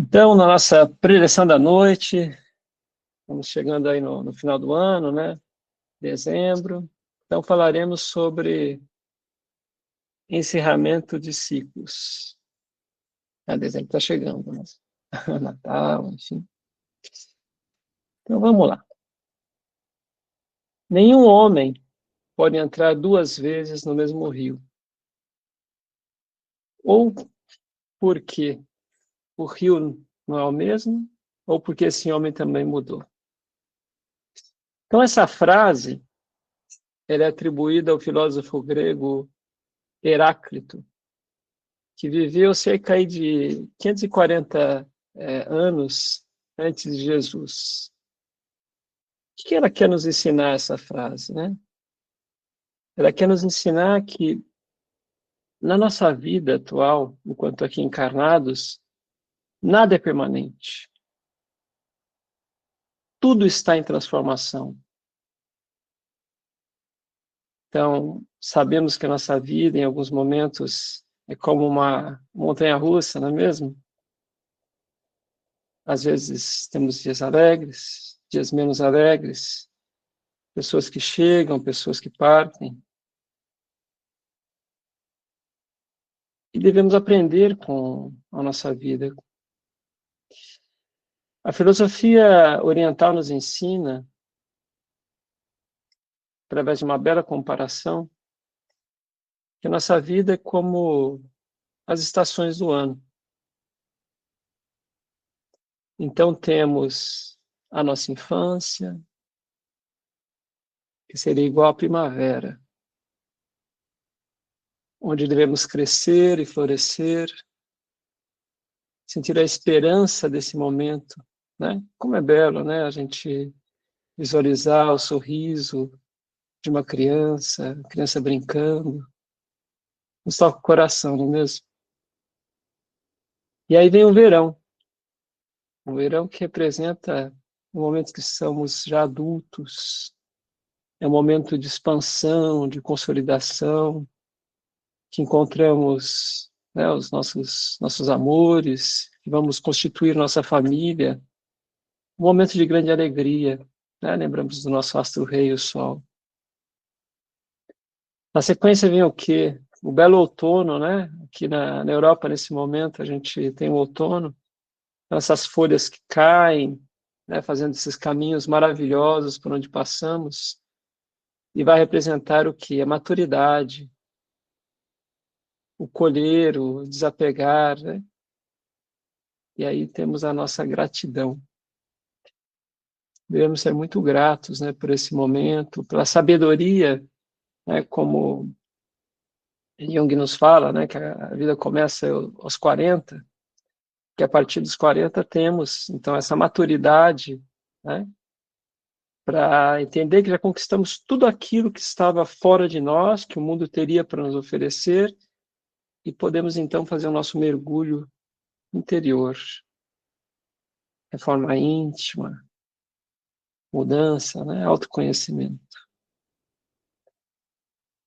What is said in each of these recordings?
Então, na nossa preleção da noite, estamos chegando aí no final do ano, né? Dezembro. Então, falaremos sobre encerramento de ciclos. Dezembro está chegando, né? Natal, enfim. Então, vamos lá. Nenhum homem pode entrar duas vezes no mesmo rio. Ou porque o rio não é o mesmo, ou porque esse homem também mudou. Então, essa frase ela é atribuída ao filósofo grego Heráclito, que viveu cerca aí de 540 anos antes de Jesus. O que ela quer nos ensinar, essa frase, né? Ela quer nos ensinar que, na nossa vida atual, enquanto aqui encarnados, nada é permanente. Tudo está em transformação. Então, sabemos que a nossa vida, em alguns momentos, é como uma montanha-russa, não é mesmo? Às vezes temos dias alegres, dias menos alegres, pessoas que chegam, pessoas que partem. E devemos aprender com a nossa vida. A filosofia oriental nos ensina, através de uma bela comparação, que a nossa vida é como as estações do ano. Então temos a nossa infância, que seria igual à primavera, onde devemos crescer e florescer, sentir a esperança desse momento, né? Como é belo, né? A gente visualizar o sorriso de uma criança, a criança brincando, nos toca o coração, não é mesmo? E aí vem o verão que representa o momento que somos já adultos, é um momento de expansão, de consolidação, que encontramos, né, os nossos amores, que vamos constituir nossa família, um momento de grande alegria, né? Lembramos do nosso astro-rei, o Sol. Na sequência vem o quê? O belo outono, né? Aqui na Europa, nesse momento, a gente tem o outono, essas folhas que caem, né? Fazendo esses caminhos maravilhosos por onde passamos, e vai representar o quê? A maturidade, o colher, o desapegar, né? E aí temos a nossa gratidão. Devemos ser muito gratos, né, por esse momento, pela sabedoria, né, como Jung nos fala, né, que a vida começa aos 40, que a partir dos 40 temos, então, essa maturidade, né, para entender que já conquistamos tudo aquilo que estava fora de nós, que o mundo teria para nos oferecer, e podemos, então, fazer o nosso mergulho interior, reforma íntima, mudança, né, autoconhecimento.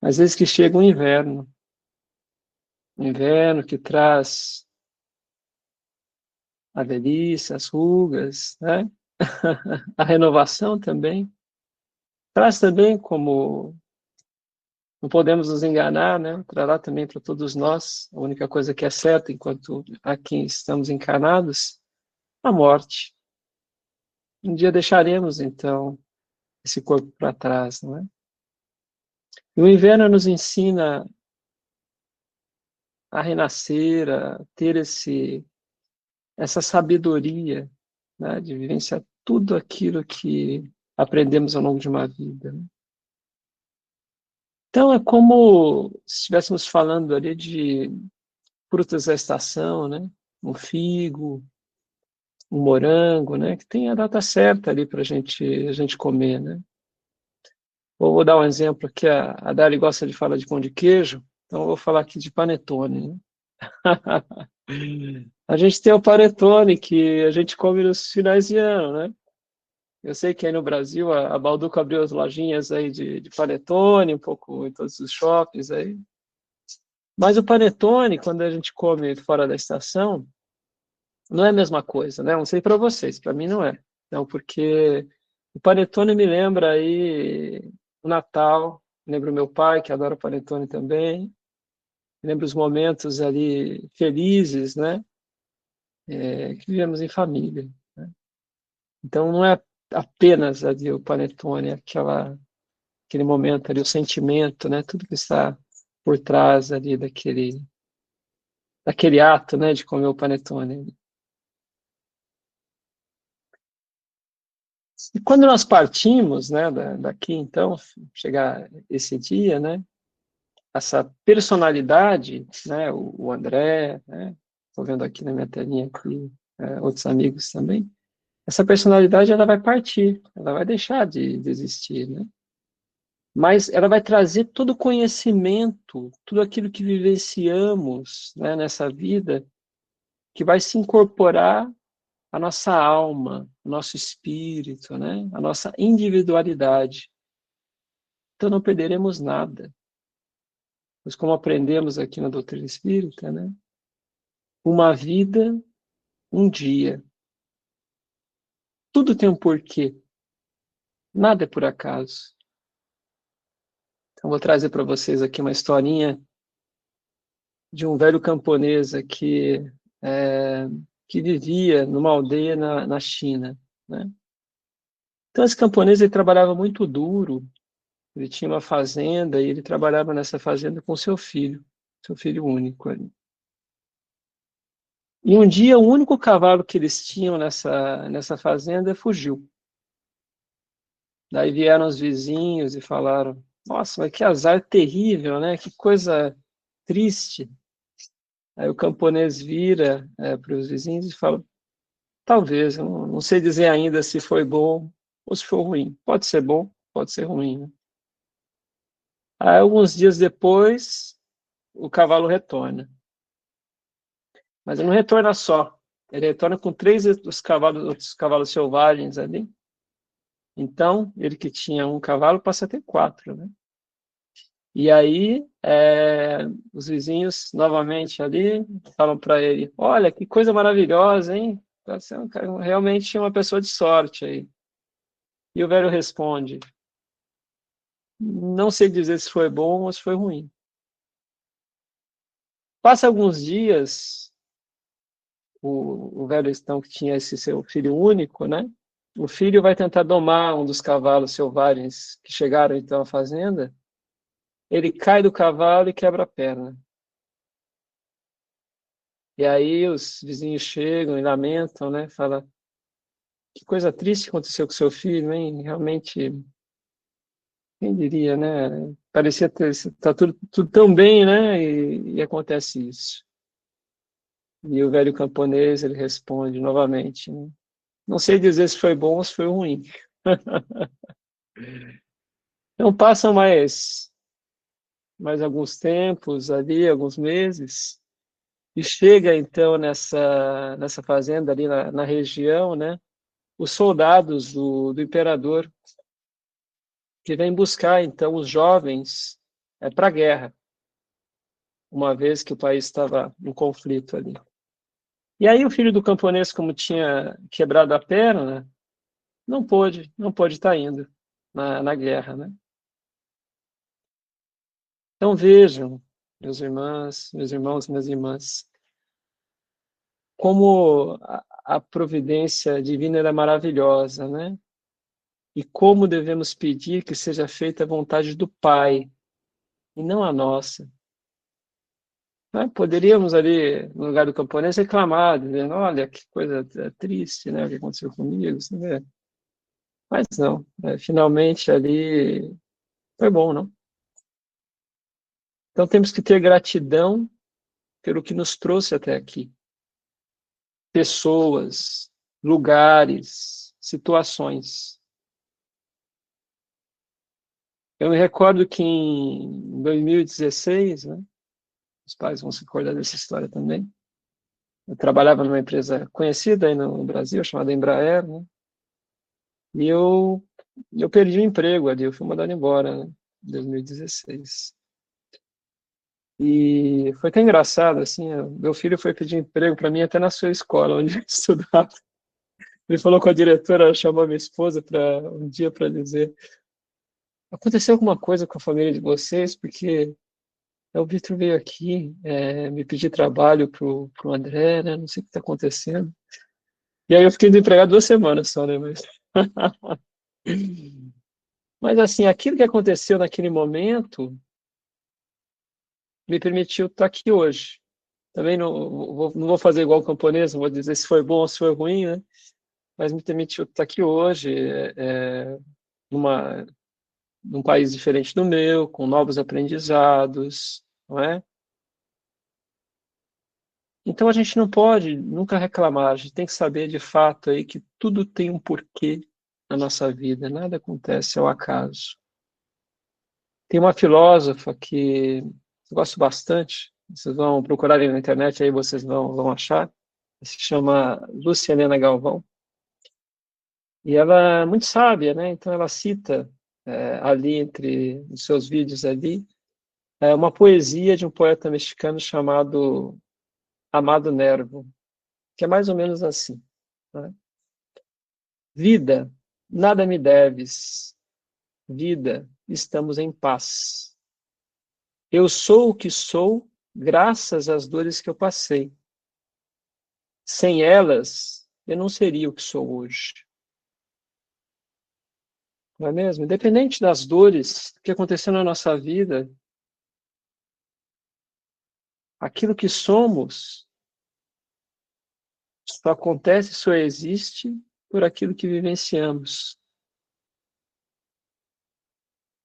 Às vezes que chega o inverno que traz a velhice, as rugas, né? A renovação também. Traz também como, não podemos nos enganar, né? Trará também para todos nós, a única coisa que é certa enquanto aqui estamos encarnados, a morte. Um dia deixaremos, então, esse corpo para trás, não é? E o inverno nos ensina a renascer, a ter essa sabedoria, né, de vivenciar tudo aquilo que aprendemos ao longo de uma vida, né? Então, é como se estivéssemos falando ali de frutas da estação, né? Um figo, um morango, né? Que tem a data certa ali para a gente comer, né? Vou dar um exemplo aqui, a Dari gosta de falar de pão de queijo, então eu vou falar aqui de panetone, né? A gente tem o panetone que a gente come nos finais de ano, né? Eu sei que aí no Brasil a Balduco abriu as lojinhas aí de panetone, um pouco em todos os shoppings aí. Mas o panetone, quando a gente come fora da estação, não é a mesma coisa, né? Não sei para vocês, para mim não é. Não, porque o panetone me lembra aí o Natal, lembra o meu pai, que adora panetone também, lembra os momentos ali felizes, né? Que vivemos em família, né? Então não é apenas ali o panetone, aquele momento ali, o sentimento, né? Tudo que está por trás ali daquele ato, né? De comer o panetone. E quando nós partimos, né? Daqui, então, chegar esse dia, né? Essa personalidade, né? O André, né? Estou vendo aqui na minha telinha aqui, outros amigos também. Essa personalidade ela vai partir, ela vai deixar de existir, né? Mas ela vai trazer todo o conhecimento, tudo aquilo que vivenciamos, né, nessa vida, que vai se incorporar à nossa alma, ao nosso espírito, né, à nossa individualidade. Então não perderemos nada. Pois como aprendemos aqui na doutrina espírita, né, uma vida, um dia. Tudo tem um porquê. Nada é por acaso. Então vou trazer para vocês aqui uma historinha de um velho camponês aqui, é, que vivia numa aldeia na China, né? Então esse camponês ele trabalhava muito duro, ele tinha uma fazenda e ele trabalhava nessa fazenda com seu filho único ali. E um dia o único cavalo que eles tinham nessa fazenda fugiu. Daí vieram os vizinhos e falaram: Nossa, mas que azar terrível, né? Que coisa triste. Aí o camponês vira para os vizinhos e fala: Talvez, eu não sei dizer ainda se foi bom ou se foi ruim. Pode ser bom, pode ser ruim, né? Aí, alguns dias depois, o cavalo retorna. Mas ele não retorna só. Ele retorna com três outros cavalos selvagens ali. Então, ele que tinha um cavalo passa a ter quatro, né? E aí, os vizinhos novamente ali falam para ele: Olha, que coisa maravilhosa, hein? Você é realmente uma pessoa de sorte aí. E o velho responde: Não sei dizer se foi bom ou se foi ruim. Passa alguns dias, o velho então que tinha esse seu filho único, né? O filho vai tentar domar um dos cavalos selvagens que chegaram então à fazenda. Ele cai do cavalo e quebra a perna. E aí os vizinhos chegam e lamentam, né? Fala: Que coisa triste aconteceu com seu filho, hein? Realmente, quem diria, né? Parecia ter, tá tudo tão bem, né? E acontece isso. E o velho camponês, ele responde novamente, né? Não sei dizer se foi bom ou se foi ruim. Então passam mais alguns tempos ali, alguns meses, e chega então nessa fazenda ali na região, né? Os soldados do imperador, que vêm buscar então os jovens para a guerra, uma vez que o país estava em conflito ali. E aí o filho do camponês, como tinha quebrado a perna, não pôde estar indo na guerra, né? Então vejam, meus irmãos, minhas irmãs, como a providência divina era maravilhosa, né? E como devemos pedir que seja feita a vontade do Pai e não a nossa. Né? Poderíamos ali, no lugar do camponês, reclamar, dizendo: Olha, que coisa triste, né? O que aconteceu comigo, né? Mas não, finalmente ali foi bom, não? Então temos que ter gratidão pelo que nos trouxe até aqui. Pessoas, lugares, situações. Eu me recordo que em 2016, né, os pais vão se recordar dessa história também, eu trabalhava numa empresa conhecida aí no Brasil, chamada Embraer, né, e eu perdi o emprego ali, eu fui mandado embora, né, em 2016. E foi até engraçado, assim, meu filho foi pedir emprego para mim até na sua escola, onde eu estudava. Ele falou com a diretora, ela chamou a minha esposa para um dia para dizer: aconteceu alguma coisa com a família de vocês? Porque o Vitor veio aqui me pedir trabalho pro André, né? Não sei o que está acontecendo. E aí eu fiquei desempregado 2 semanas só, né? Mas assim, aquilo que aconteceu naquele momento me permitiu estar aqui hoje. Também não vou fazer igual o camponês, não vou dizer se foi bom ou se foi ruim, né? Mas me permitiu estar aqui hoje, numa, num país diferente do meu, com novos aprendizados, não é? Então a gente não pode nunca reclamar, a gente tem que saber de fato aí que tudo tem um porquê na nossa vida, nada acontece ao acaso. Tem uma filósofa que eu gosto bastante, vocês vão procurar aí na internet, aí vocês vão achar, se chama Lúcia Helena Galvão, e ela é muito sábia, né? Então ela cita ali entre os seus vídeos ali uma poesia de um poeta mexicano chamado Amado Nervo, que é mais ou menos assim, né? Vida, nada me deves. Vida, estamos em paz. Eu sou o que sou graças às dores que eu passei. Sem elas, eu não seria o que sou hoje. Não é mesmo? Independente das dores que aconteceram na nossa vida, aquilo que somos só acontece, só existe por aquilo que vivenciamos.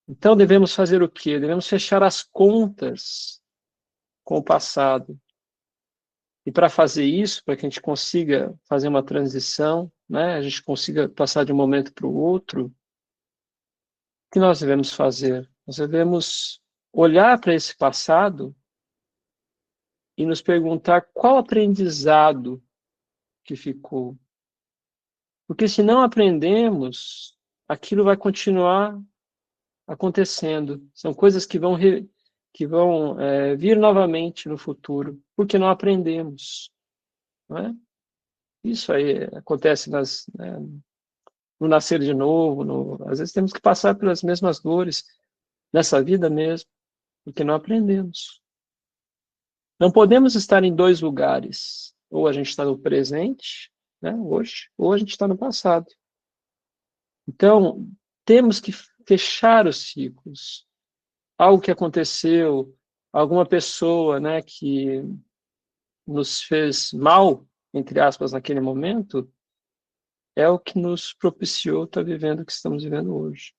Então devemos fazer o quê? Devemos fechar as contas com o passado. E para fazer isso, para que a gente consiga fazer uma transição, né, a gente consiga passar de um momento para o outro, o que nós devemos fazer? Nós devemos olhar para esse passado e nos perguntar qual aprendizado que ficou. Porque se não aprendemos, aquilo vai continuar acontecendo. São coisas que vão vir novamente no futuro, porque não aprendemos. Não é? Isso aí acontece no nascer de novo. Às vezes temos que passar pelas mesmas dores nessa vida mesmo, porque não aprendemos. Não podemos estar em dois lugares. Ou a gente está no presente, né, hoje, ou a gente está no passado. Então, temos que fechar os ciclos. Algo que aconteceu, alguma pessoa, né, que nos fez mal, entre aspas, naquele momento, é o que nos propiciou estar vivendo o que estamos vivendo hoje.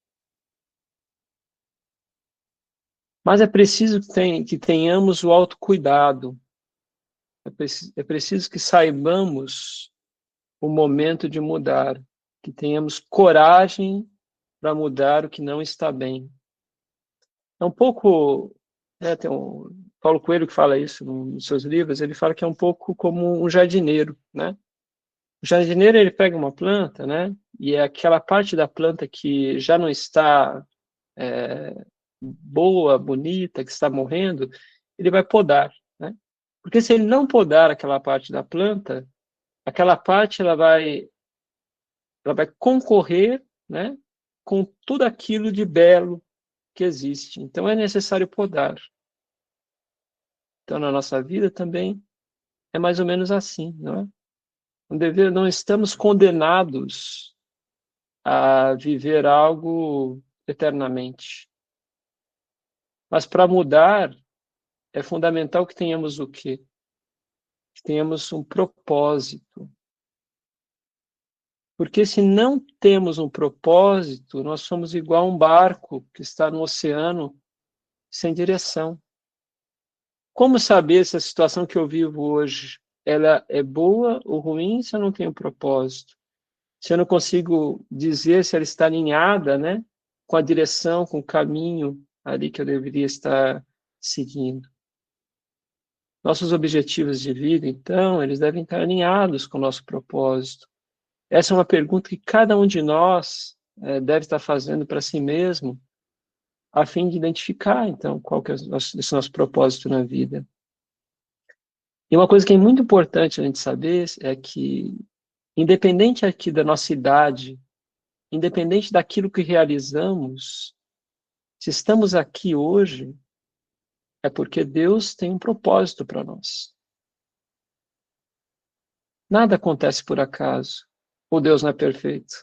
Mas é preciso que tenhamos o autocuidado. É preciso que saibamos o momento de mudar, que tenhamos coragem para mudar o que não está bem. É um pouco, tem Paulo Coelho que fala isso nos seus livros, ele fala que é um pouco como um jardineiro, né? O jardineiro, ele pega uma planta, né? E é aquela parte da planta que já não está boa, bonita, que está morrendo, ele vai podar, né? Porque se ele não podar aquela parte da planta, aquela parte ela vai concorrer, né, com tudo aquilo de belo que existe. Então é necessário podar. Então na nossa vida também é mais ou menos assim, não é? Não estamos condenados a viver algo eternamente. Mas para mudar é fundamental que tenhamos o quê? Que tenhamos um propósito. Porque se não temos um propósito, nós somos igual a um barco que está no oceano sem direção. Como saber se a situação que eu vivo hoje ela é boa ou ruim se eu não tenho propósito? Se eu não consigo dizer se ela está alinhada, né, com a direção, com o caminho ali que eu deveria estar seguindo. Nossos objetivos de vida, então, eles devem estar alinhados com o nosso propósito. Essa é uma pergunta que cada um de nós deve estar fazendo para si mesmo a fim de identificar, então, qual que é esse nosso propósito na vida. E uma coisa que é muito importante a gente saber é que, independente aqui da nossa idade, independente daquilo que realizamos, se estamos aqui hoje, é porque Deus tem um propósito para nós. Nada acontece por acaso. Ou Deus não é perfeito?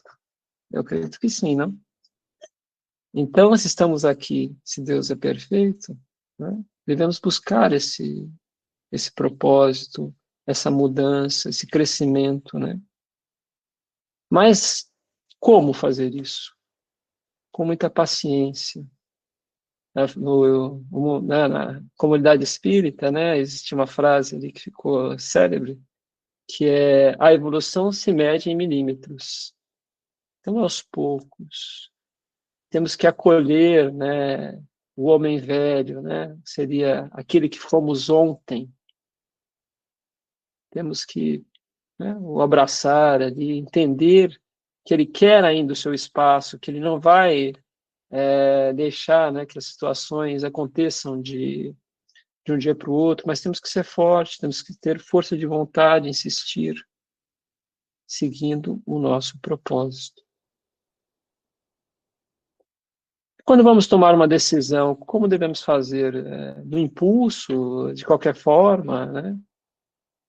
Eu acredito que sim, não? Então, se estamos aqui, se Deus é perfeito, né, devemos buscar esse propósito, essa mudança, esse crescimento, né? Mas como fazer isso? Com muita paciência. Na comunidade espírita, né, existe uma frase ali que ficou célebre, que é: a evolução se mede em milímetros. Então, aos poucos, temos que acolher, né, o homem velho, né, seria aquele que fomos ontem. Temos que, né, o abraçar ali, entender que ele quer ainda o seu espaço, que ele não vai deixar, né, que as situações aconteçam de um dia para o outro, mas temos que ser fortes, temos que ter força de vontade, insistir, seguindo o nosso propósito. Quando vamos tomar uma decisão, como devemos fazer? Do impulso, de qualquer forma, né?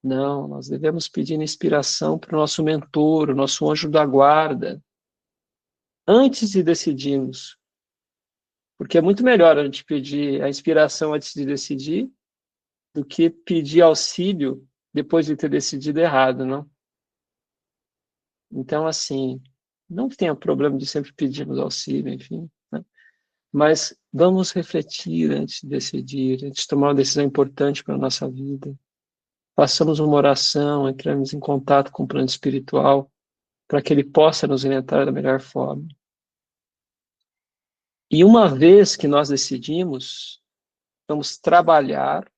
Não, nós devemos pedir inspiração para o nosso mentor, o nosso anjo da guarda, antes de decidirmos. Porque é muito melhor a gente pedir a inspiração antes de decidir do que pedir auxílio depois de ter decidido errado, não? Então, assim, não tenha problema de sempre pedirmos auxílio, enfim, né? Mas vamos refletir antes de decidir, antes de tomar uma decisão importante para a nossa vida. Façamos uma oração, entramos em contato com o plano espiritual, para que ele possa nos orientar da melhor forma. E uma vez que nós decidimos, vamos trabalhar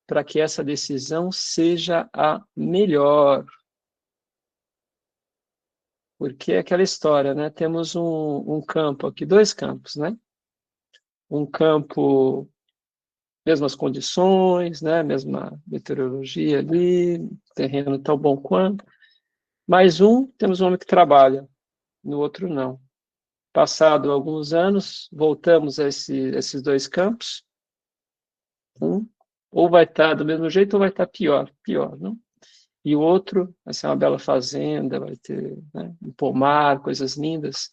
para que essa decisão seja a melhor. Porque é aquela história, né? Temos um campo aqui, dois campos, né? Um campo, mesmas condições, né? Mesma meteorologia ali, terreno tão bom quanto. Mas temos um homem que trabalha, no outro não. Passado alguns anos, voltamos a esses dois campos. Ou vai estar do mesmo jeito ou vai estar pior, não? E o outro vai ser uma bela fazenda, vai ter, né, um pomar, coisas lindas.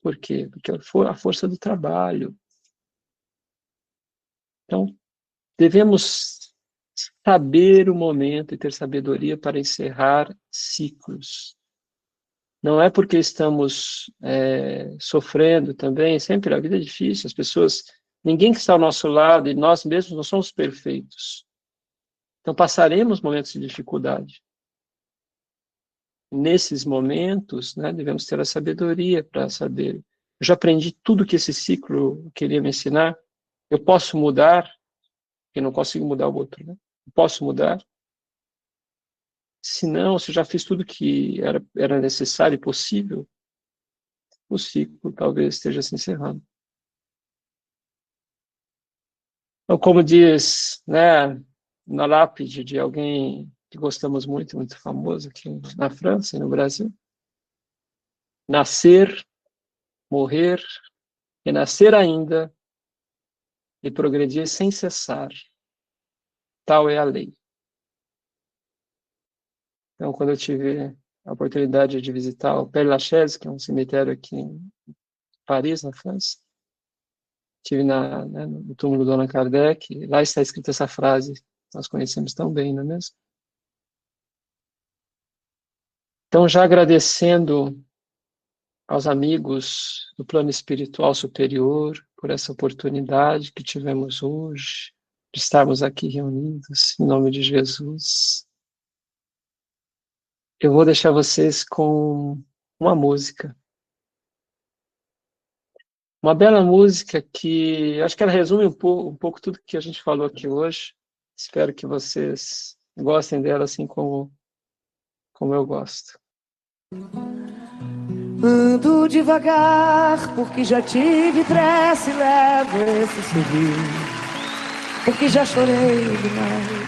Por quê? Porque a força do trabalho. Então, devemos saber o momento e ter sabedoria para encerrar ciclos. Não é porque estamos sofrendo também, sempre a vida é difícil, as pessoas, ninguém que está ao nosso lado e nós mesmos não somos perfeitos. Então passaremos momentos de dificuldade. Nesses momentos, né, devemos ter a sabedoria para saber. Eu já aprendi tudo que esse ciclo queria me ensinar. Eu posso mudar, eu não consigo mudar o outro, né? Eu posso mudar. Se não, se eu já fiz tudo que era necessário e possível, o ciclo talvez esteja se encerrando. Então, como diz, né, na lápide de alguém que gostamos muito, muito famoso aqui na França e no Brasil: nascer, morrer, renascer ainda e progredir sem cessar. Tal é a lei. Então, quando eu tive a oportunidade de visitar o Père Lachaise, que é um cemitério aqui em Paris, na França, estive no túmulo do Allan Kardec, lá está escrita essa frase, nós conhecemos tão bem, não é mesmo? Então, já agradecendo aos amigos do plano espiritual superior por essa oportunidade que tivemos hoje, de estarmos aqui reunidos, em nome de Jesus. Eu vou deixar vocês com uma música. Uma bela música que acho que ela resume um pouco tudo que a gente falou aqui hoje. Espero que vocês gostem dela assim como eu gosto. Ando devagar porque já tive pressa e levo esse sorriso, porque já chorei demais.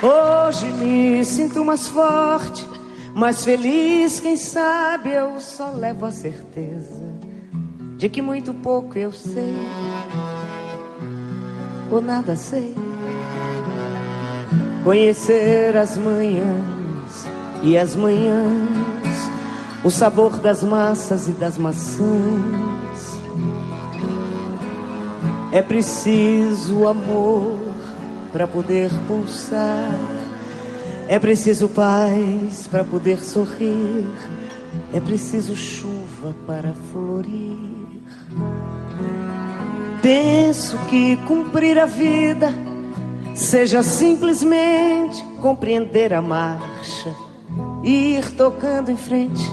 Hoje me sinto mais forte, mais feliz, quem sabe eu só levo a certeza de que muito pouco eu sei, ou nada sei. Conhecer as manhãs e as manhãs, o sabor das massas e das maçãs. É preciso amor para poder pulsar, é preciso paz para poder sorrir, é preciso chuva para florir. Penso que cumprir a vida seja simplesmente compreender a marcha e ir tocando em frente,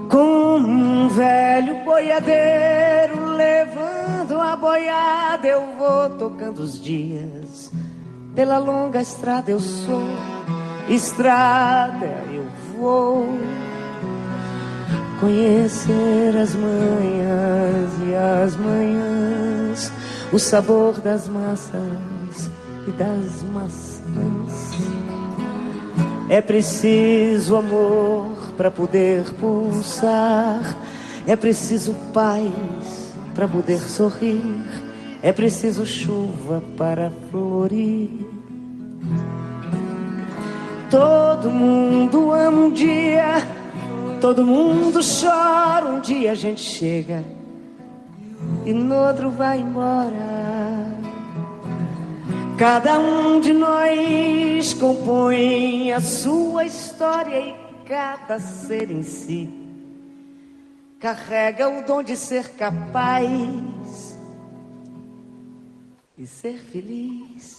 como um velho boiadeiro levando a boiada. Eu vou tocando os dias pela longa estrada. Eu sou estrada, eu vou conhecer as manhãs e as manhãs, o sabor das massas e das maçãs. É preciso amor para poder pulsar, é preciso paz para poder sorrir, é preciso chuva para florir. Todo mundo ama um dia, todo mundo chora um dia. A gente chega e no outro vai embora. Cada um de nós compõe a sua história e cada ser em si carrega o dom de ser capaz e ser feliz.